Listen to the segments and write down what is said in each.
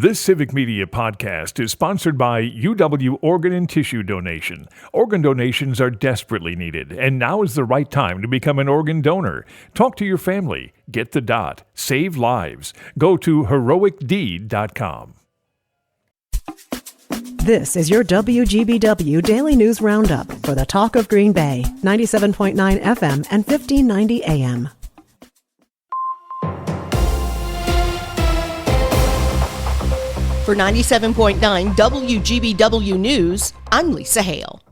This Civic Media podcast is sponsored by UW Organ and Tissue Donation. Organ donations are desperately needed, and now is the right time to become an organ donor. Talk to your family. Get the dot. Save lives. Go to heroicdeed.com. This is your WGBW Daily News Roundup for the Talk of Green Bay, 97.9 FM and 1590 AM. For 97.9 WGBW News, I'm Lisa Hale.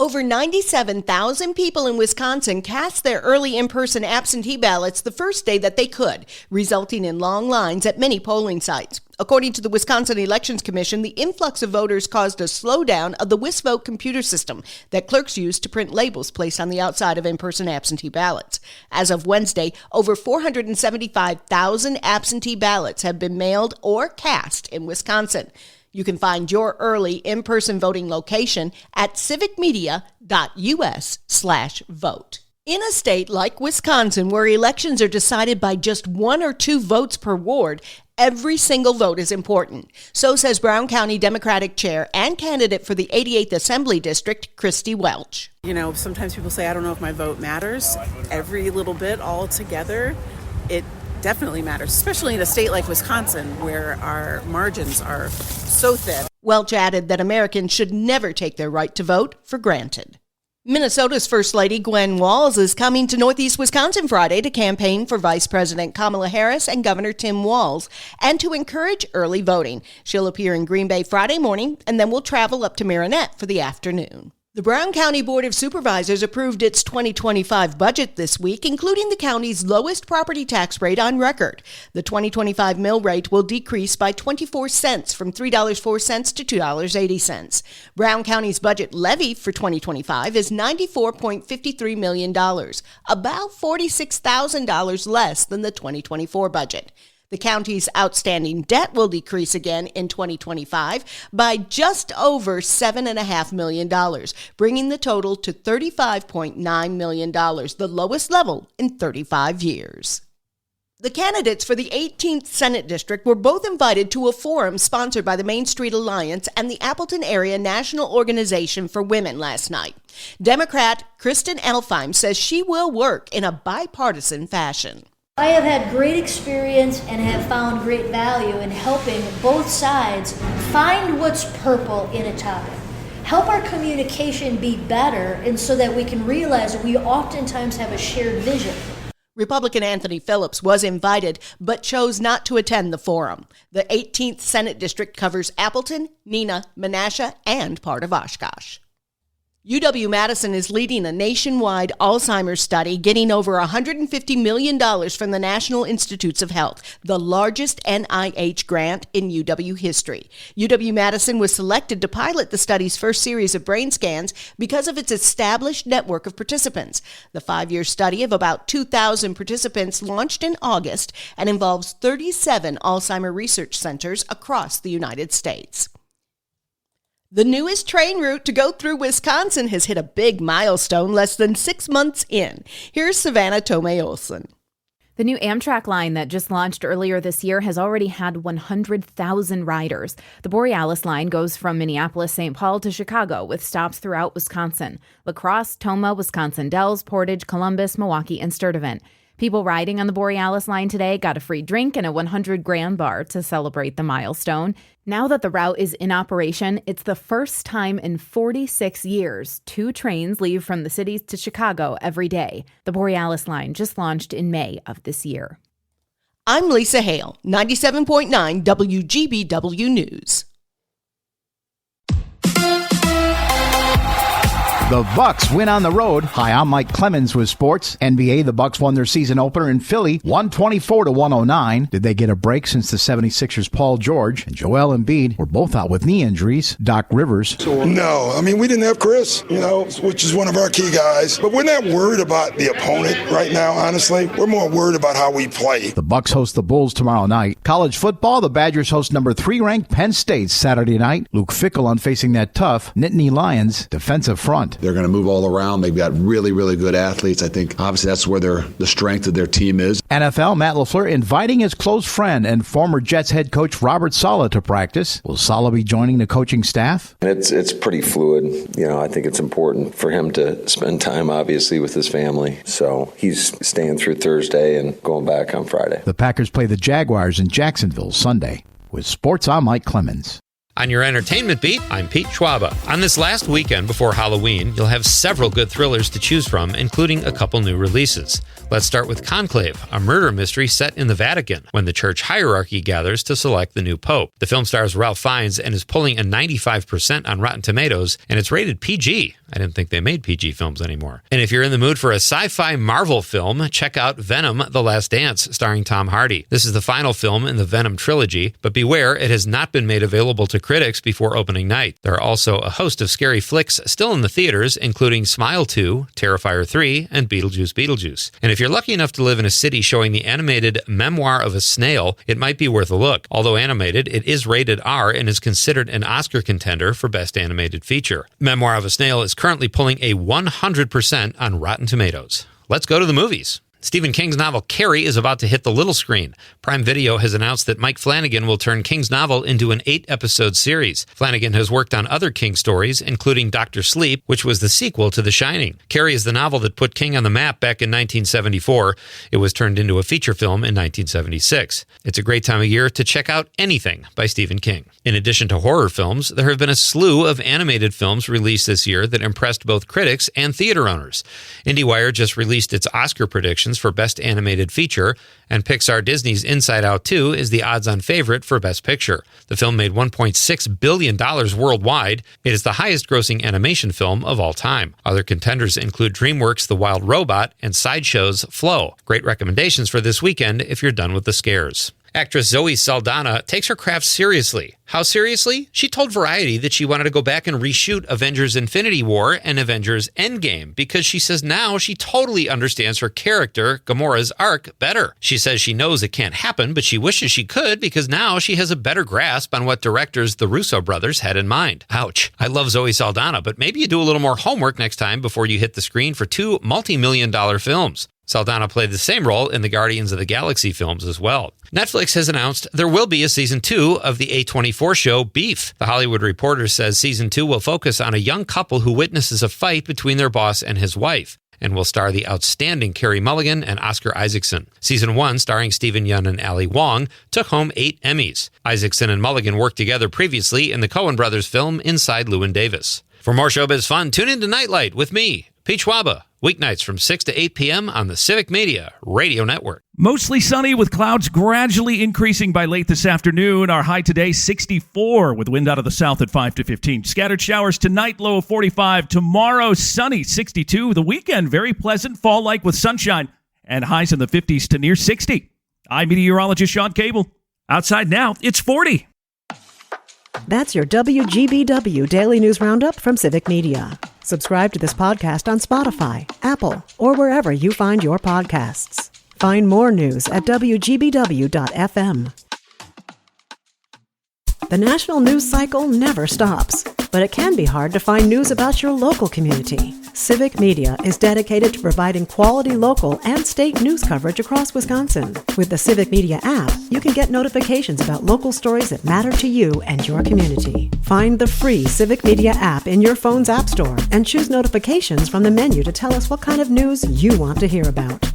Over 97,000 people in Wisconsin cast their early in-person absentee ballots the first day that they could, resulting in long lines at many polling sites. According to the Wisconsin Elections Commission, the influx of voters caused a slowdown of the WisVote computer system that clerks use to print labels placed on the outside of in-person absentee ballots. As of Wednesday, over 475,000 absentee ballots have been mailed or cast in Wisconsin. You can find your early in-person voting location at civicmedia.us/vote. In a state like Wisconsin, where elections are decided by just 1 or 2 votes per ward, every single vote is important. So says Brown County Democratic Chair and candidate for the 88th Assembly District, Christy Welch. You know, sometimes people say, I don't know if my vote matters. Every little bit all together, it definitely matters, especially in a state like Wisconsin, where our margins are so thin. Welch added that Americans should never take their right to vote for granted. Minnesota's First Lady Gwen Walz is coming to Northeast Wisconsin Friday to campaign for Vice President Kamala Harris and Governor Tim Walz, and to encourage early voting. She'll appear in Green Bay Friday morning, and then will travel up to Marinette for the afternoon. The Brown County Board of Supervisors approved its 2025 budget this week, including the county's lowest property tax rate on record. The 2025 mill rate will decrease by 24 cents from $3.04 to $2.80. Brown County's budget levy for 2025 is $94.53 million, about $46,000 less than the 2024 budget. The county's outstanding debt will decrease again in 2025 by just over $7.5 million, bringing the total to $35.9 million, the lowest level in 35 years. The candidates for the 18th Senate District were both invited to a forum sponsored by the Main Street Alliance and the Appleton Area National Organization for Women last night. Democrat Kristen Elfheim says she will work in a bipartisan fashion. I have had great experience and have found great value in helping both sides find what's purple in a topic. Help our communication be better, and so that we can realize we oftentimes have a shared vision. Republican Anthony Phillips was invited, but chose not to attend the forum. The 18th Senate District covers Appleton, Neenah, Menasha, and part of Oshkosh. UW-Madison is leading a nationwide Alzheimer's study, getting over $150 million from the National Institutes of Health, the largest NIH grant in UW history. UW-Madison was selected to pilot the study's first series of brain scans because of its established network of participants. The 5-year study of about 2,000 participants launched in August and involves 37 Alzheimer research centers across the United States. The newest train route to go through Wisconsin has hit a big milestone less than 6 months in. Here's Savannah Tomei-Olson. The new Amtrak line that just launched earlier this year has already had 100,000 riders. The Borealis line goes from Minneapolis-St. Paul to Chicago with stops throughout Wisconsin: La Crosse, Tomah, Wisconsin Dells, Portage, Columbus, Milwaukee, and Sturtevant. People riding on the Borealis line today got a free drink and a 100-gram bar to celebrate the milestone. Now that the route is in operation, it's the first time in 46 years 2 trains leave from the city to Chicago every day. The Borealis line just launched in May of this year. I'm Lisa Hale, 97.9 WGBW News. The Bucks win on the road. Hi, I'm Mike Clemens with sports. NBA, the Bucks won their season opener in Philly, 124-109. Did they get a break since the 76ers' Paul George and Joel Embiid were both out with knee injuries? Doc Rivers. No, I mean, we didn't have Chris, which is one of our key guys. But we're not worried about the opponent right now, honestly. We're more worried about how we play. The Bucks host the Bulls tomorrow night. College football, the Badgers host number 3 ranked Penn State Saturday night. Luke Fickell on facing that tough Nittany Lions defensive front. They're going to move all around. They've got really, really good athletes. I think obviously that's where the strength of their team is. NFL, Matt LaFleur inviting his close friend and former Jets head coach Robert Saleh to practice. Will Saleh be joining the coaching staff? It's pretty fluid. I think it's important for him to spend time, obviously, with his family. So he's staying through Thursday and going back on Friday. The Packers play the Jaguars in Jacksonville Sunday. With sports, I'm Mike Clemens. On your entertainment beat, I'm Pete Schwaba. On this last weekend before Halloween, you'll have several good thrillers to choose from, including a couple new releases. Let's start with Conclave, a murder mystery set in the Vatican, when the church hierarchy gathers to select the new pope. The film stars Ralph Fiennes and is pulling a 95% on Rotten Tomatoes, and it's rated PG. I didn't think they made PG films anymore. And if you're in the mood for a sci-fi Marvel film, check out Venom: The Last Dance, starring Tom Hardy. This is the final film in the Venom trilogy, but beware, it has not been made available to critics before opening night. There are also a host of scary flicks still in the theaters, including Smile 2, Terrifier 3, and Beetlejuice. And if you're lucky enough to live in a city showing the animated Memoir of a Snail, it might be worth a look. Although animated, it is rated R and is considered an Oscar contender for Best Animated Feature. Memoir of a Snail is currently pulling a 100% on Rotten Tomatoes. Let's go to the movies. Stephen King's novel Carrie is about to hit the little screen. Prime Video has announced that Mike Flanagan will turn King's novel into an 8-episode series. Flanagan has worked on other King stories, including Dr. Sleep, which was the sequel to The Shining. Carrie is the novel that put King on the map back in 1974. It was turned into a feature film in 1976. It's a great time of year to check out anything by Stephen King. In addition to horror films, there have been a slew of animated films released this year that impressed both critics and theater owners. IndieWire just released its Oscar predictions for Best Animated Feature, and Pixar Disney's Inside Out 2 is the odds-on favorite for Best Picture. The film made $1.6 billion worldwide. It is the highest-grossing animation film of all time. Other contenders include DreamWorks' The Wild Robot and Sideshow's Flow. Great recommendations for this weekend if you're done with the scares. Actress Zoe Saldana takes her craft seriously. How seriously? She told Variety that she wanted to go back and reshoot Avengers Infinity War and Avengers Endgame because she says now she totally understands her character, Gamora's arc, better. She says she knows it can't happen, but she wishes she could because now she has a better grasp on what directors the Russo brothers had in mind. Ouch. I love Zoe Saldana, but maybe you do a little more homework next time before you hit the screen for 2 multi-million-dollar films. Saldana played the same role in the Guardians of the Galaxy films as well. Netflix has announced there will be a Season 2 of the A24 show Beef. The Hollywood Reporter says Season 2 will focus on a young couple who witnesses a fight between their boss and his wife, and will star the outstanding Carey Mulligan and Oscar Isaacson. Season 1, starring Stephen Yeun and Ali Wong, took home 8 Emmys. Isaacson and Mulligan worked together previously in the Coen brothers film Inside Llewyn Davis. For more showbiz fun, tune in to Nightlight with me, Pete Schwaba, weeknights from 6 to 8 p.m. on the Civic Media Radio Network. Mostly sunny with clouds gradually increasing by late this afternoon. Our high today, 64, with wind out of the south at 5 to 15. Scattered showers tonight, low of 45. Tomorrow, sunny, 62. The weekend, very pleasant, fall-like with sunshine, and highs in the 50s to near 60. I'm meteorologist Sean Cable. Outside now, it's 40. That's your WGBW Daily News Roundup from Civic Media. Subscribe to this podcast on Spotify, Apple, or wherever you find your podcasts. Find more news at WGBW.FM. The national news cycle never stops, but it can be hard to find news about your local community. Civic Media is dedicated to providing quality local and state news coverage across Wisconsin. With the Civic Media app, you can get notifications about local stories that matter to you and your community. Find the free Civic Media app in your phone's app store and choose notifications from the menu to tell us what kind of news you want to hear about.